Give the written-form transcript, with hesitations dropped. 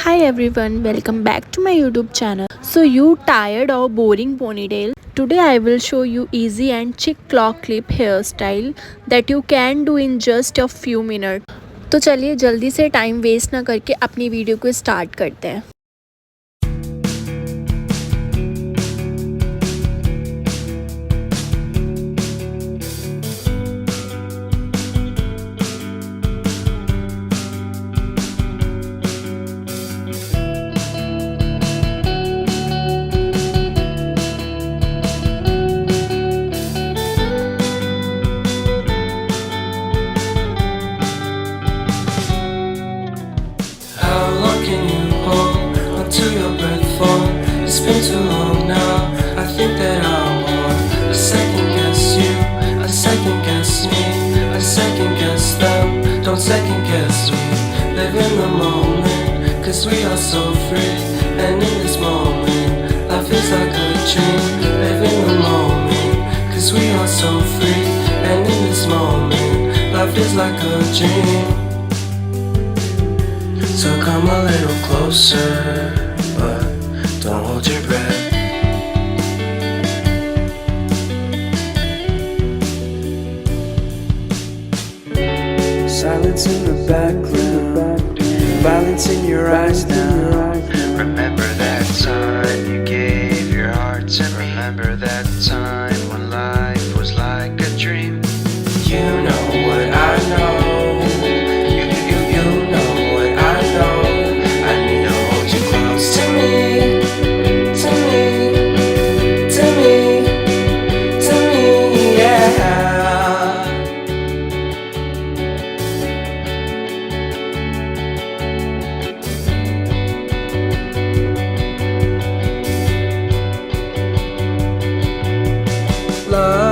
Hi everyone, welcome back to my YouTube channel. So you tired of boring ponytail? Today I will show you easy and chic clock clip hairstyle that you can do in just a few minutes. तो चलिए जल्दी से time waste ना करके अपनी video को start करते हैं. How long can you hold onto your breath for? It's been too long now. I think that I want a second guess you, a second guess me, a second guess them. Don't second guess me. Live in the moment, cause we are so free. And in this moment, life is like a dream. Live in the moment, cause we are so free. And in this moment, life is like a dream. So come a little closer, but don't hold your breath. Silence in the background, violence in your eyes now. Remember that time you gave your heart to me. Remember that time when life was like a dream. You know what I know. You know what I know. I need to hold you close to me, to me, to me, to me, yeah. Love